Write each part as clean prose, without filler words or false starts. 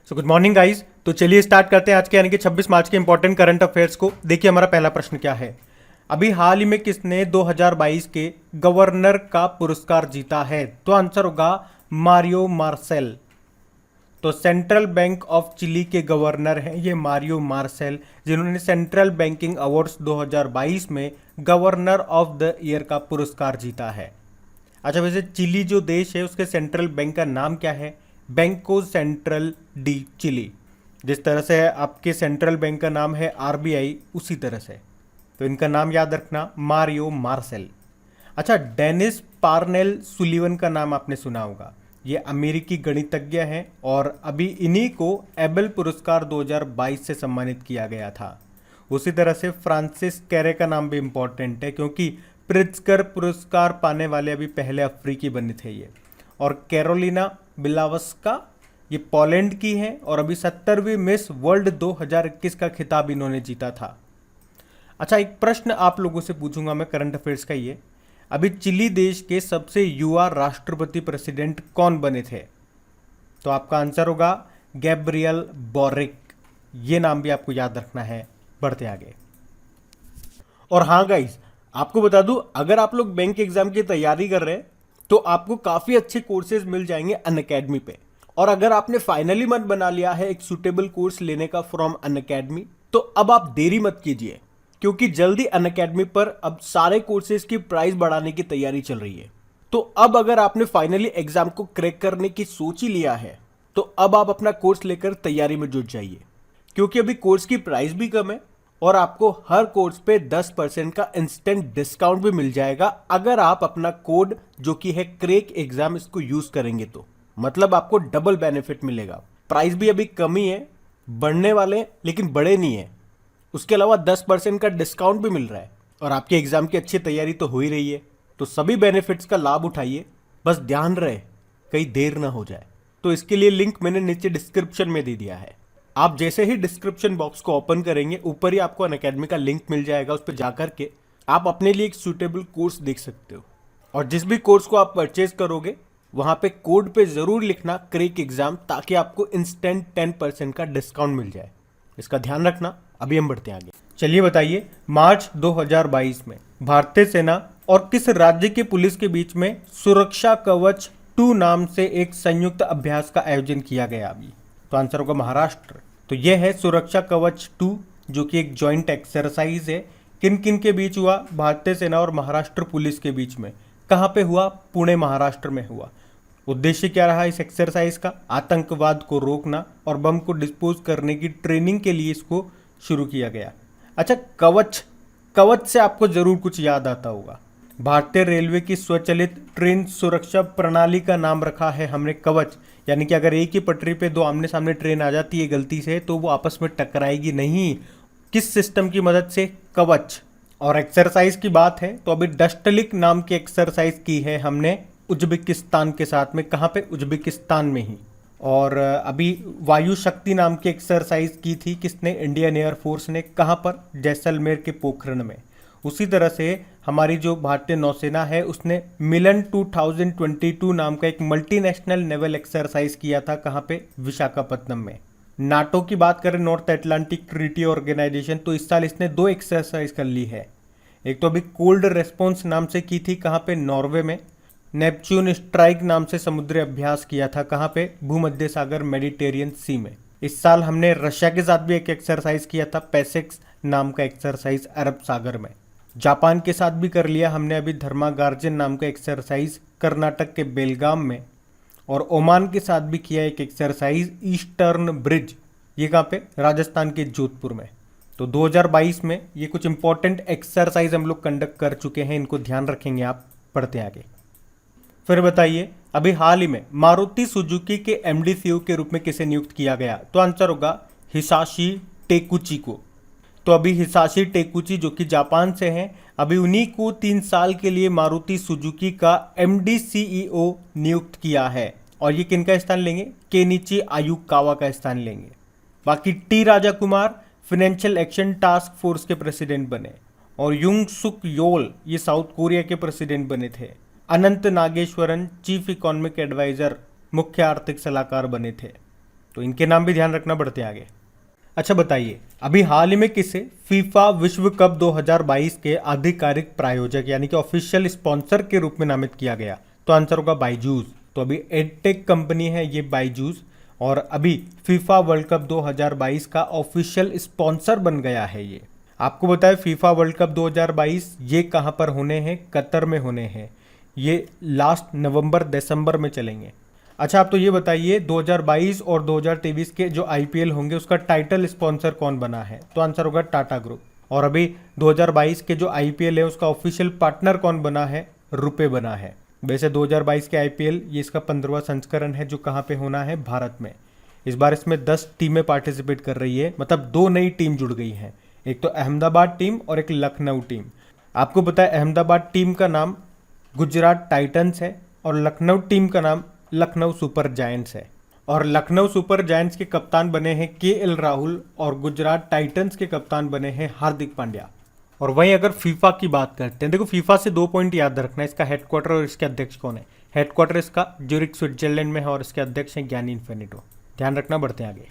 So good morning guys. तो चलिए start करते हैं आज के यानी कि 26 मार्च के इंपॉर्टेंट करंट अफेयर्स को। देखिए हमारा पहला प्रश्न क्या है। अभी हाल ही में किसने 2022 के गवर्नर का पुरस्कार जीता है? तो आंसर होगा मारियो मार्सेल। तो सेंट्रल बैंक ऑफ चिली के गवर्नर हैं ये मारियो मार्सेल, जिन्होंने सेंट्रल बैंकिंग अवार्ड्स 2022 में गवर्नर ऑफ द ईयर का पुरस्कार जीता है। अच्छा, वैसे चिली जो देश है उसके सेंट्रल बैंक का नाम क्या है? बैंको सेंट्रल डी चिली। जिस तरह से आपके सेंट्रल बैंक का नाम है आरबीआई, उसी तरह से। तो इनका नाम याद रखना, मारियो मार्सेल। अच्छा, डेनिस पार्नेल सुलिवन का नाम आपने सुना होगा। ये अमेरिकी गणितज्ञ हैं और अभी इन्हीं को एबेल पुरस्कार 2022 से सम्मानित किया गया था। उसी तरह से फ्रांसिस कैरे का नाम भी इम्पोर्टेंट है, क्योंकि प्रित्जकर पुरस्कार पाने वाले अभी पहले अफ्रीकी बने थे ये। और कैरोलिना बिलावस्का ये पोलैंड की हैं और अभी 70वीं मिस वर्ल्ड 2021 का खिताब इन्होंने जीता था। अच्छा, एक प्रश्न आप लोगों से पूछूंगा मैं करंट अफेयर्स का। ये अभी चिली देश के सबसे युवा राष्ट्रपति प्रेसिडेंट कौन बने थे? तो आपका आंसर होगा गैब्रियल बोरिक। ये नाम भी आपको याद रखना है। बढ़ते आगे। और हाँ गाइस, आपको बता दूं, अगर आप लोग बैंक एग्जाम की तैयारी कर रहे हैं तो आपको काफी अच्छे कोर्सेज मिल जाएंगे अनअकैडमी पे। और अगर आपने फाइनली मन बना लिया है एक सूटेबल कोर्स लेने का फ्रॉम अनअकैडमी, तो अब आप देरी मत कीजिए, क्योंकि जल्दी अनअकैडमी पर अब सारे कोर्सेज की प्राइस बढ़ाने की तैयारी चल रही है। तो अब अगर आपने फाइनली एग्जाम को क्रैक करने की सोच ही लिया है, तो अब आप अपना कोर्स लेकर तैयारी में जुट जाइए, क्योंकि अभी कोर्स की प्राइस भी कम है और आपको हर कोर्स पे 10% का इंस्टेंट डिस्काउंट भी मिल जाएगा अगर आप अपना कोड जो कि है क्रेक एग्जाम, इसको यूज करेंगे। तो मतलब आपको डबल बेनिफिट मिलेगा। प्राइस भी अभी कम ही है, बढ़ने वाले लेकिन बड़े नहीं है। उसके अलावा 10% का डिस्काउंट भी मिल रहा है और आपके एग्जाम की अच्छी तैयारी तो हो ही रही है। तो सभी बेनिफिट्स का लाभ उठाइए, बस ध्यान रहे कहीं देर ना हो जाए। तो इसके लिए लिंक मैंने नीचे डिस्क्रिप्शन में दे दिया है। आप जैसे ही डिस्क्रिप्शन बॉक्स को ओपन करेंगे, ऊपर ही आपको अनअकैडमी का लिंक मिल जाएगा। उस पर जाकर के आप अपने लिए एक सूटेबल कोर्स देख सकते हो। और जिस भी कोर्स को आप परचेज करोगे, वहां पे कोड पे जरूर लिखना क्रेक एग्जाम, ताकि आपको इंस्टेंट 10% का डिस्काउंट मिल जाए। इसका ध्यान रखना। अभी हम बढ़ते हैं आगे। चलिए बताइए, मार्च 2022 में भारतीय सेना और किस राज्य की पुलिस के बीच में सुरक्षा कवच 2 नाम से एक संयुक्त अभ्यास का आयोजन किया गया? अभी तो आंसर होगा महाराष्ट्र। तो यह है सुरक्षा कवच 2, जो कि एक जॉइंट एक्सरसाइज है। किन किन के बीच हुआ? भारतीय सेना और महाराष्ट्र पुलिस के बीच में। कहाँ पे हुआ? पुणे महाराष्ट्र में हुआ। उद्देश्य क्या रहा इस एक्सरसाइज का? आतंकवाद को रोकना और बम को डिस्पोज करने की ट्रेनिंग के लिए इसको शुरू किया गया। अच्छा, कवच, कवच से आपको जरूर कुछ याद आता होगा। भारतीय रेलवे की स्वचालित ट्रेन सुरक्षा प्रणाली का नाम रखा है हमने कवच। यानी कि अगर एक ही पटरी पे 2 आमने सामने ट्रेन आ जाती है गलती से, तो वो आपस में टकराएगी नहीं। किस सिस्टम की मदद से? कवच। और एक्सरसाइज की बात है तो अभी डस्टलिक नाम की एक्सरसाइज की है हमने उज्बेकिस्तान के साथ में। कहाँ पे? उज्बेकिस्तान में ही। और अभी वायु शक्ति नाम की एक्सरसाइज की थी किसने? इंडियन एयरफोर्स ने। कहाँ पर? जैसलमेर के पोखरण में। उसी तरह से हमारी जो भारतीय नौसेना है उसने मिलन 2022 नाम का एक मल्टीनेशनल नेवल एक्सरसाइज किया था। कहाँ पे? विशाखापत्तनम में। नाटो की बात करें, नॉर्थ अटलांटिक ट्रीटी ऑर्गेनाइजेशन, तो इस साल इसने 2 एक्सरसाइज कर ली है। एक तो अभी कोल्ड रेस्पॉन्स नाम से की थी। कहाँ पे? नॉर्वे में। नेपच्यून स्ट्राइक नाम से समुद्री अभ्यास किया था। कहाँ पे? भूमध्य सागर, मेडिटेरियन सी में। इस साल हमने रशिया के साथ भी एक एक्सरसाइज किया था, पैसेक्स नाम का एक्सरसाइज, अरब सागर में। जापान के साथ भी कर लिया हमने अभी धर्मागार्जन नाम का एक्सरसाइज, कर्नाटक के बेलगाम में। और ओमान के साथ भी किया एक एक्सरसाइज, ईस्टर्न ब्रिज। ये कहाँ पे? राजस्थान के जोधपुर में। तो 2022 में ये कुछ इंपॉर्टेंट एक्सरसाइज हम लोग कंडक्ट कर चुके हैं, इनको ध्यान रखेंगे आप। पढ़ते आगे। फिर बताइए, अभी हाल ही में मारुति सुजुकी के एमडी सीईओ के रूप में किसे नियुक्त किया गया? तो आंसर होगा हिसाशी टेकुची को। तो अभी हिसाशी टेकुची जो कि जापान से हैं, अभी उन्हीं को 3 साल के लिए मारुति सुजुकी का एमडी सीईओ नियुक्त किया है। और ये किनका स्थान लेंगे? केनिची आयुकावा का स्थान लेंगे। बाकी T Raja Kumar financial action task force के प्रेसिडेंट बने। और युंग सुक योल ये साउथ कोरिया के प्रेसिडेंट बने थे। अनंत नागेश्वरन चीफ इकोनॉमिक एडवाइजर, मुख्य आर्थिक सलाहकार बने थे। तो इनके नाम भी ध्यान रखना, बढ़ते आगे। अच्छा बताइए, अभी हाल ही में किसे फीफा विश्व कप 2022 के आधिकारिक प्रायोजक यानी कि ऑफिशियल स्पॉन्सर के रूप में नामित किया गया? तो आंसर होगा बायजूस। तो अभी एडटेक कंपनी है ये बायजूस, और अभी फीफा वर्ल्ड कप 2022 का ऑफिशियल स्पॉन्सर बन गया है ये। आपको बताए फीफा वर्ल्ड कप 2022 ये कहाँ पर होने हैं? कतर में होने हैं। ये लास्ट नवंबर दिसंबर में चलेंगे। अच्छा, आप तो ये बताइए 2022 और 2023 के जो आईपीएल होंगे उसका टाइटल स्पॉन्सर कौन बना है? तो आंसर होगा टाटा ग्रुप। और अभी 2022 के जो आईपीएल है उसका ऑफिशियल पार्टनर कौन बना है? रुपे बना है। वैसे 2022 के आईपीएल ये इसका 15वां संस्करण है जो कहाँ पे होना है? भारत में। इस बार इसमें 10 टीमें पार्टिसिपेट कर रही है, मतलब 2 नई टीम जुड़ गई हैं, एक तो अहमदाबाद टीम और एक लखनऊ टीम। आपको पता है अहमदाबाद टीम का नाम गुजरात टाइटंस है और लखनऊ टीम का नाम लखनऊ सुपर जायंट्स है। और लखनऊ सुपर जायंट्स के कप्तान बने हैं केएल राहुल और गुजरात टाइटंस के कप्तान बने हैं हार्दिक पांड्या। और वहीं अगर फीफा की बात करते हैं, देखो फीफा से 2 पॉइंट याद रखना है, इसका हेडक्वार्टर और इसके अध्यक्ष कौन है। हेडक्वार्टर इसका ज्यूरिख स्विट्जरलैंड में है और इसके अध्यक्ष हैं ज्ञानी इन्फिनिटो। ध्यान रखना, बढ़ते हैं आगे।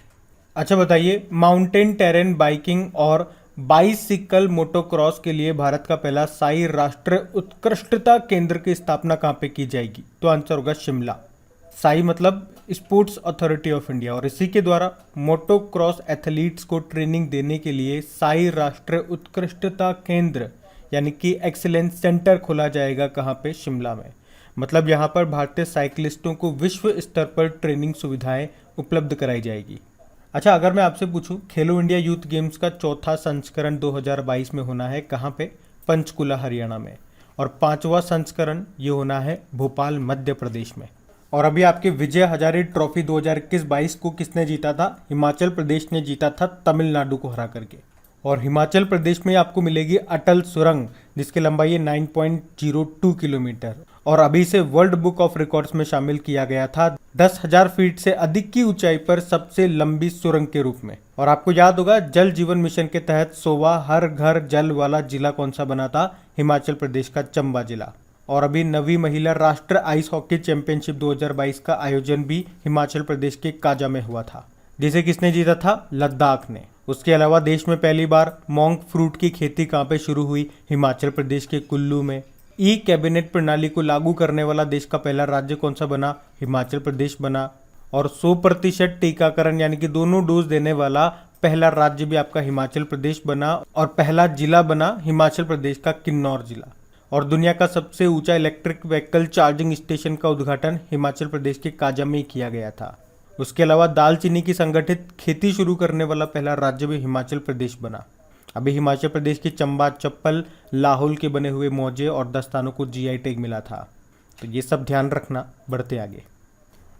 अच्छा बताइए, माउंटेन टेरेन बाइकिंग और बाइसिकल मोटोक्रॉस के लिए भारत का पहला साई राष्ट्रीय उत्कृष्टता केंद्र की स्थापना कहाँ पे की जाएगी? तो आंसर होगा शिमला। साई मतलब स्पोर्ट्स अथॉरिटी ऑफ इंडिया, और इसी के द्वारा मोटोक्रॉस एथलीट्स को ट्रेनिंग देने के लिए साई राष्ट्रीय उत्कृष्टता केंद्र यानी कि एक्सीलेंस सेंटर खोला जाएगा। कहाँ पे? शिमला में। मतलब यहाँ पर भारतीय साइकिलिस्टों को विश्व स्तर पर ट्रेनिंग सुविधाएं उपलब्ध कराई जाएगी। अच्छा, अगर मैं आपसे पूछूं, खेलो इंडिया यूथ गेम्स का 4था संस्करण 2022 में होना है कहाँ पे? पंचकुला हरियाणा में। और 5वां संस्करण ये होना है भोपाल मध्य प्रदेश में। और अभी आपके विजय हजारे ट्रॉफी 2021-22 को किसने जीता था? हिमाचल प्रदेश ने जीता था तमिलनाडु को हरा करके। और हिमाचल प्रदेश में आपको मिलेगी अटल सुरंग जिसकी लंबाई है 9.02 किलोमीटर, और अभी से वर्ल्ड बुक ऑफ रिकॉर्ड्स में शामिल किया गया था 10,000 फीट से अधिक की ऊंचाई पर सबसे लंबी सुरंग के रूप में। और आपको याद होगा जल जीवन मिशन के तहत 100वां हर घर जल वाला जिला कौन सा बना था? हिमाचल प्रदेश का चंबा जिला। और अभी नवी महिला राष्ट्रीय आइस हॉकी चैंपियनशिप 2022 का आयोजन भी हिमाचल प्रदेश के काजा में हुआ था, जिसे किसने जीता था? लद्दाख ने। उसके अलावा देश में पहली बार मोंक फ्रूट की खेती कहाँ पे शुरू हुई? हिमाचल प्रदेश के कुल्लू में। ई कैबिनेट प्रणाली को लागू करने वाला देश का पहला राज्य कौन सा बना? हिमाचल प्रदेश बना। और 100% टीकाकरण यानी कि दोनों डोज देने वाला पहला राज्य भी आपका हिमाचल प्रदेश बना, और पहला जिला बना हिमाचल प्रदेश का किन्नौर जिला। और दुनिया का सबसे ऊंचा इलेक्ट्रिक व्हीकल चार्जिंग स्टेशन का उद्घाटन हिमाचल प्रदेश के काजा में किया गया था। उसके अलावा दालचीनी की संगठित खेती शुरू करने वाला पहला राज्य भी हिमाचल प्रदेश बना। अभी हिमाचल प्रदेश की चंबा चप्पल, लाहौल के बने हुए मोजे और दस्तानों को जीआई टैग मिला था। तो ये सब ध्यान रखना, बढ़ते आगे।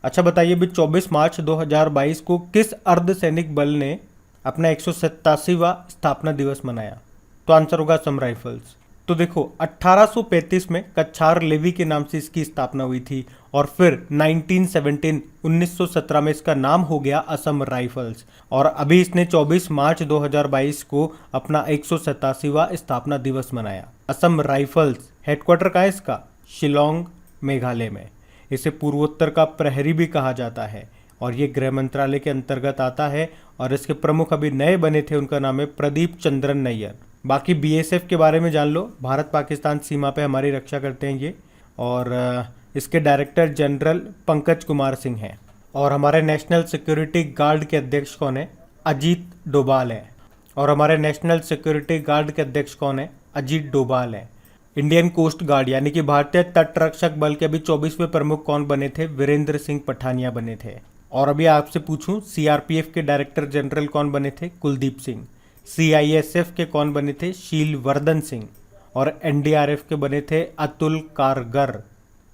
अच्छा बताइए, अभी 24 मार्च 2022 को किस अर्धसैनिक बल ने अपना 187वां स्थापना दिवस मनाया? तो आंसर होगा असम राइफल्स। तो देखो 1835 में कच्छार लेवी के नाम से इसकी स्थापना हुई थी, और फिर 1917 में इसका नाम हो गया असम राइफल्स। और अभी इसने 24 मार्च 2022 को अपना 187वां स्थापना दिवस मनाया। असम राइफल्स हेडक्वार्टर कहाँ है इसका? शिलोंग मेघालय में। इसे पूर्वोत्तर का प्रहरी भी कहा जाता है, और ये गृह मंत्रालय के अंतर्गत आता है। और इसके प्रमुख अभी नए बने थे, उनका नाम है प्रदीप चंद्रन नैयर। बाकी बीएसएफ के बारे में जान लो, भारत पाकिस्तान सीमा पे हमारी रक्षा करते हैं ये। और इसके डायरेक्टर जनरल पंकज कुमार सिंह हैं। और हमारे नेशनल सिक्योरिटी गार्ड के अध्यक्ष कौन है? अजीत डोभाल है। और हमारे नेशनल सिक्योरिटी गार्ड के अध्यक्ष कौन है? अजीत डोभाल है। इंडियन कोस्ट गार्ड यानी कि भारतीय तटरक्षक बल के अभी 24वें प्रमुख कौन बने थे? वीरेंद्र सिंह पठानिया बने थे। और अभी आपसे पूछूं, सीआरपीएफ के डायरेक्टर जनरल कौन बने थे? कुलदीप सिंह। सीआईएसएफ के कौन बने थे? शीलवर्धन सिंह। और एनडीआरएफ के बने थे अतुल कारगर।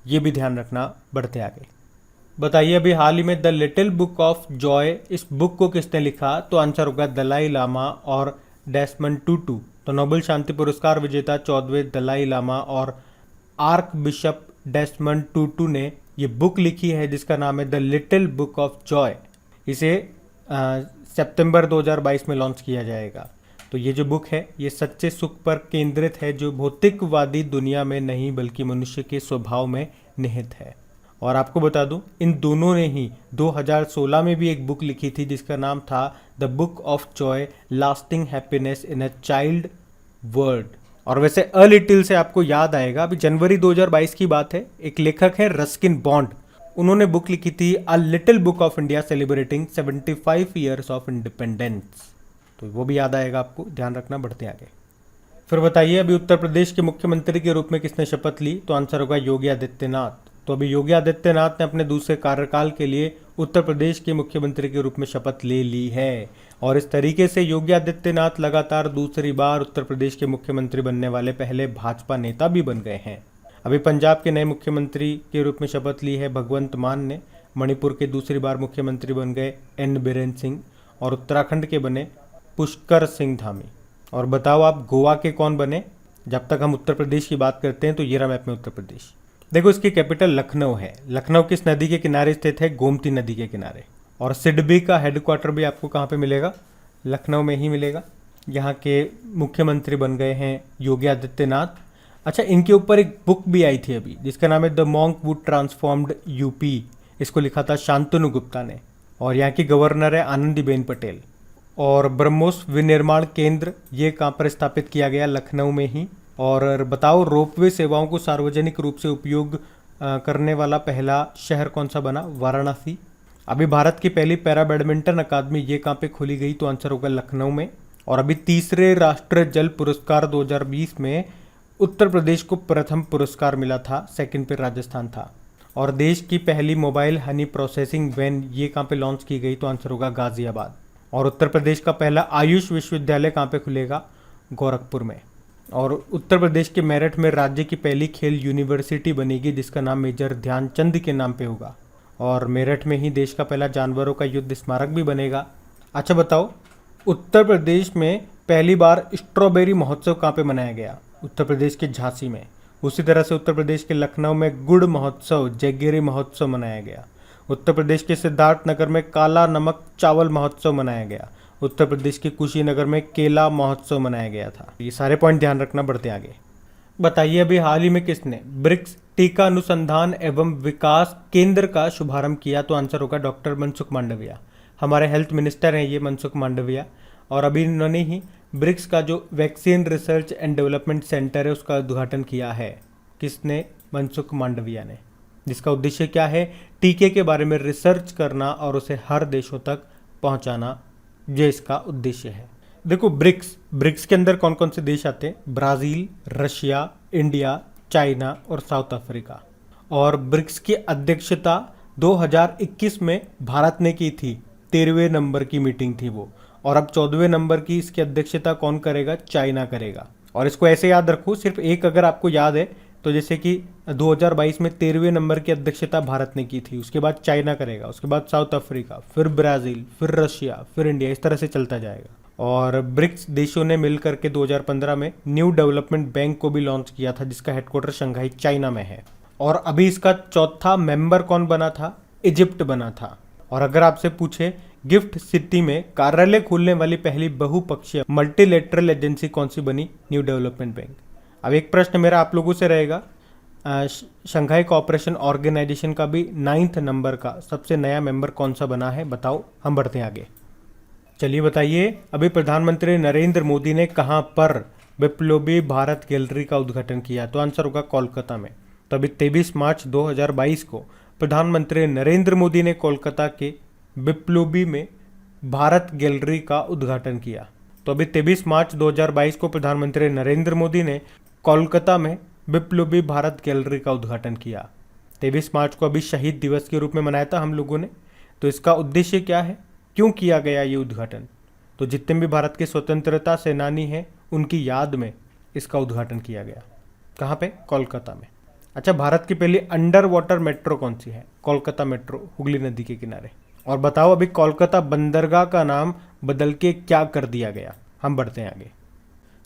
ये भी ध्यान रखना, बढ़ते आगे। बताइए, अभी हाल ही में the little book of Joy, इस बुक को किसने लिखा? तो आंसर होगा दलाई लामा और डेस्मंड टूटू। तो नोबेल शांति पुरस्कार विजेता 14वें दलाई लामा और आर्क बिशप डेस्मंड टूटू ने ये बुक लिखी है जिसका नाम है the little book of Joy. इसे सितंबर 2022 में लॉन्च किया जाएगा। तो ये जो बुक है ये सच्चे सुख पर केंद्रित है, जो भौतिकवादी दुनिया में नहीं बल्कि मनुष्य के स्वभाव में निहित है। और आपको बता दूं, इन दोनों ने ही 2016 में भी एक बुक लिखी थी जिसका नाम था the book of Joy lasting happiness in a child world. और वैसे अ लिटिल से आपको याद आएगा, अभी जनवरी 2022 की बात है, एक लेखक है रस्किन बॉन्ड, उन्होंने बुक लिखी थी a little book of India celebrating 75 years of independence. तो वो भी याद आएगा आपको, ध्यान रखना। बढ़ते आगे। फिर बताइए, अभी उत्तर प्रदेश के मुख्यमंत्री के रूप में किसने शपथ ली? तो आंसर होगा योगी आदित्यनाथ। तो अभी योगी आदित्यनाथ ने अपने दूसरे कार्यकाल के लिए उत्तर प्रदेश के मुख्यमंत्री के रूप में शपथ ले ली है। और इस तरीके से योगी आदित्यनाथ लगातार दूसरी बार उत्तर प्रदेश के मुख्यमंत्री बनने वाले पहले भाजपा नेता भी बन गए हैं। अभी पंजाब के नए मुख्यमंत्री के रूप में शपथ ली है भगवंत मान ने। मणिपुर के दूसरी बार मुख्यमंत्री बन गए एन बीरेन सिंह। और उत्तराखंड के बने पुष्कर सिंह धामी। और बताओ आप गोवा के कौन बने? जब तक हम उत्तर प्रदेश की बात करते हैं तो ये रहा मैप में उत्तर प्रदेश। देखो, इसकी कैपिटल लखनऊ है। लखनऊ किस नदी के किनारे स्थित है? गोमती नदी के किनारे। और सिडबी का हेडक्वार्टर भी आपको कहाँ पे मिलेगा? लखनऊ में ही मिलेगा। यहाँ के मुख्यमंत्री बन गए हैं योगी आदित्यनाथ। अच्छा, इनके ऊपर एक बुक भी आई थी अभी जिसका नाम है the monk would transformed UP. इसको लिखा था शांतनु गुप्ता ने। और यहाँ की गवर्नर है आनंदीबेन पटेल। और ब्रह्मोस विनिर्माण केंद्र ये कहाँ पर स्थापित किया गया? लखनऊ में ही। और बताओ, रोपवे सेवाओं को सार्वजनिक रूप से उपयोग करने वाला पहला शहर कौन सा बना? वाराणसी। अभी भारत की पहली पैरा बैडमिंटन अकादमी ये कहाँ पे खोली गई? तो आंसर होगा लखनऊ में। और अभी तीसरे राष्ट्रीय जल पुरस्कार 2020 में उत्तर प्रदेश को प्रथम पुरस्कार मिला था, सेकंड पे राजस्थान था। और देश की पहली मोबाइल हनी प्रोसेसिंग वैन ये कहाँ पे लॉन्च की गई? तो आंसर होगा गाजियाबाद। और उत्तर प्रदेश का पहला आयुष विश्वविद्यालय कहाँ पे खुलेगा? गोरखपुर में। और उत्तर प्रदेश के मेरठ में राज्य की पहली खेल यूनिवर्सिटी बनेगी जिसका नाम मेजर ध्यानचंद के नाम पे होगा। और मेरठ में ही देश का पहला जानवरों का युद्ध स्मारक भी बनेगा। अच्छा बताओ, उत्तर प्रदेश में पहली बार स्ट्रॉबेरी महोत्सव कहाँ पे मनाया गया? उत्तर प्रदेश के झांसी में। उसी तरह से उत्तर प्रदेश के लखनऊ में गुड़ महोत्सव, जैगेरी महोत्सव मनाया गया। उत्तर प्रदेश के सिद्धार्थनगर में काला नमक चावल महोत्सव मनाया गया। उत्तर प्रदेश के कुशीनगर में केला महोत्सव मनाया गया था। ये सारे पॉइंट ध्यान रखना। बढ़ते आगे। बताइए, अभी हाल ही में किसने ब्रिक्स टीका अनुसंधान एवं विकास केंद्र का शुभारंभ किया? तो आंसर होगा डॉक्टर मनसुख मांडविया। हमारे हेल्थ मिनिस्टर हैं ये मनसुख मांडविया। और अभी इन्होंने ही ब्रिक्स का जो vaccine research and development centre है उसका उद्घाटन किया है। किसने? मनसुख मांडविया ने। जिसका उद्देश्य क्या है? टीके के बारे में रिसर्च करना और उसे हर देशों तक पहुंचाना, ये इसका उद्देश्य है। देखो, ब्रिक्स के अंदर कौन कौन से देश आते हैं? ब्राज़ील, रशिया, इंडिया, चाइना और साउथ अफ्रीका। और ब्रिक्स की अध्यक्षता 2021 में भारत ने की थी। 13वें नंबर की मीटिंग थी वो। और अब 14वें नंबर की इसकी अध्यक्षता कौन करेगा? चाइना करेगा। और इसको ऐसे याद रखो, सिर्फ एक अगर आपको याद है तो जैसे कि 2022 में 13वें नंबर की अध्यक्षता भारत ने की थी, उसके बाद चाइना करेगा, उसके बाद साउथ अफ्रीका, फिर ब्राज़ील, फिर रशिया, फिर इंडिया, इस तरह से चलता जाएगा। और ब्रिक्स देशों ने मिलकर के 2015 में न्यू डेवलपमेंट बैंक को भी लॉन्च किया था जिसका हेडक्वार्टर शंघाई चाइना में है। और अभी इसका चौथा मेंबर कौन बना था? इजिप्ट बना था। और अगर आपसे पूछे गिफ्ट सिटी में कार्यालय खोलने वाली पहली बहुपक्षीय मल्टीलेटरल एजेंसी कौन सी बनी? New development bank. अब एक प्रश्न मेरा आप लोगों से रहेगा, शंघाई कोऑपरेशन ऑर्गेनाइजेशन का भी 9th नंबर का सबसे नया मेंबर कौन सा बना है? बताओ। हम बढ़ते हैं आगे। चलिए बताइए, अभी प्रधानमंत्री नरेंद्र मोदी ने कहाँ पर विप्लवी भारत गैलरी का उद्घाटन किया? तो आंसर होगा कोलकाता में। तो अभी 23 मार्च 2022 को प्रधानमंत्री नरेंद्र मोदी ने कोलकाता के विप्लवी में भारत गैलरी का उद्घाटन किया। तो अभी 23 मार्च 2022 को प्रधानमंत्री नरेंद्र मोदी ने कोलकाता में विप्लवी भारत गैलरी का उद्घाटन किया। 23 मार्च को अभी शहीद दिवस के रूप में मनाया था हम लोगों ने। तो इसका उद्देश्य क्या है? क्यों किया गया ये उद्घाटन? तो जितने भी भारत के स्वतंत्रता सेनानी हैं उनकी याद में इसका उद्घाटन किया गया। कहाँ पे? कोलकाता में। अच्छा, भारत की पहली अंडर वाटर मेट्रो कौन सी है? कोलकाता मेट्रो, हुगली नदी के किनारे। और बताओ, अभी कोलकाता बंदरगाह का नाम बदल के क्या कर दिया गया? हम बढ़ते हैं आगे।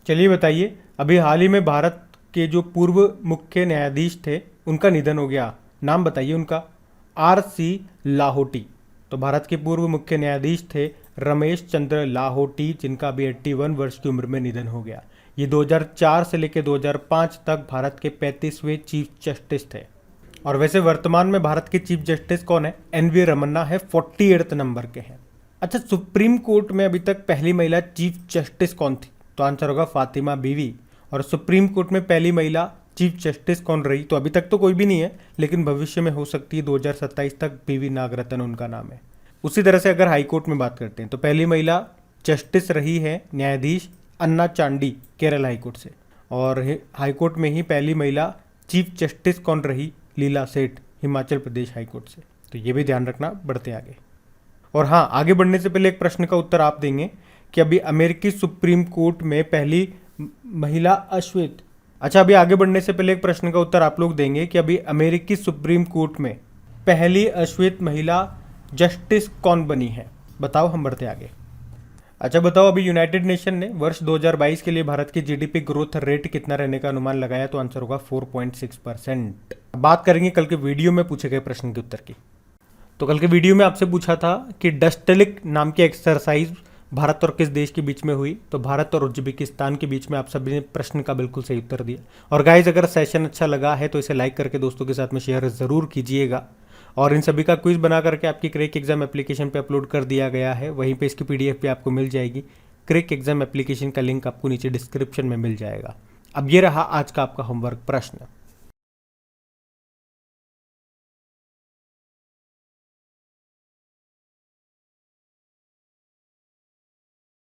चलिए बताइए, अभी हाल ही में भारत के जो पूर्व मुख्य न्यायाधीश थे उनका निधन हो गया। नाम बताइए उनका। RC लाहोटी। तो भारत के पूर्व मुख्य न्यायाधीश थे रमेश चंद्र लाहोटी, जिनका अभी 81 वर्ष की उम्र में निधन हो गया। ये 2004 से लेकर 2005 तक भारत के 35वें चीफ जस्टिस थे। और वैसे वर्तमान में भारत के चीफ जस्टिस कौन है? एनवी रमन्ना है, 48 नंबर के हैं। अच्छा, सुप्रीम कोर्ट में अभी तक पहली महिला चीफ जस्टिस कौन थी? तो आंसर होगा फातिमा बीवी। और सुप्रीम कोर्ट में पहली महिला चीफ जस्टिस कौन रही? तो अभी तक तो कोई भी नहीं है, लेकिन भविष्य में हो सकती है, 2027 तक बीवी नागरत्न उनका नाम है। उसी तरह से अगर हाई कोर्ट में बात करते हैं तो पहली महिला जस्टिस रही है न्यायाधीश अन्ना चांडी, केरल हाई कोर्ट से। और हाई कोर्ट में ही पहली महिला चीफ जस्टिस कौन रही? लीला सेठ, हिमाचल प्रदेश हाई कोर्ट से। तो ये भी ध्यान रखना, बढ़ते आगे। और हाँ, आगे बढ़ने से पहले एक प्रश्न का उत्तर आप देंगे कि अभी अमेरिकी सुप्रीम कोर्ट में पहली महिला अश्वेत। अच्छा, अभी आगे बढ़ने से पहले एक प्रश्न का उत्तर आप लोग देंगे कि अभी अमेरिकी सुप्रीम कोर्ट में पहली अश्वेत महिला जस्टिस कौन बनी है? बताओ, हम बढ़ते आगे। अच्छा बताओ, अभी यूनाइटेड नेशन ने वर्ष 2022 के लिए भारत की जीडीपी ग्रोथ रेट कितना रहने का अनुमान लगाया? तो आंसर होगा 4.6%। बात करेंगे कल के वीडियो में पूछे गए प्रश्न के उत्तर की। तो कल के वीडियो में आपसे पूछा था कि डस्टलिक नाम की एक्सरसाइज भारत और किस देश के बीच में हुई? तो भारत और उज्बेकिस्तान के बीच में। आप सभी ने प्रश्न का बिल्कुल सही उत्तर दिया। और गाइज, अगर सेशन अच्छा लगा है तो इसे लाइक करके दोस्तों के साथ में शेयर ज़रूर कीजिएगा। और इन सभी का क्विज बना करके आपकी क्रैक एग्जाम एप्लीकेशन पे अपलोड कर दिया गया है, वहीं पे इसकी पीडीएफ भी आपको मिल जाएगी। क्रैक एग्जाम एप्लीकेशन का लिंक आपको नीचे डिस्क्रिप्शन में मिल जाएगा। अब ये रहा आज का आपका होमवर्क प्रश्न।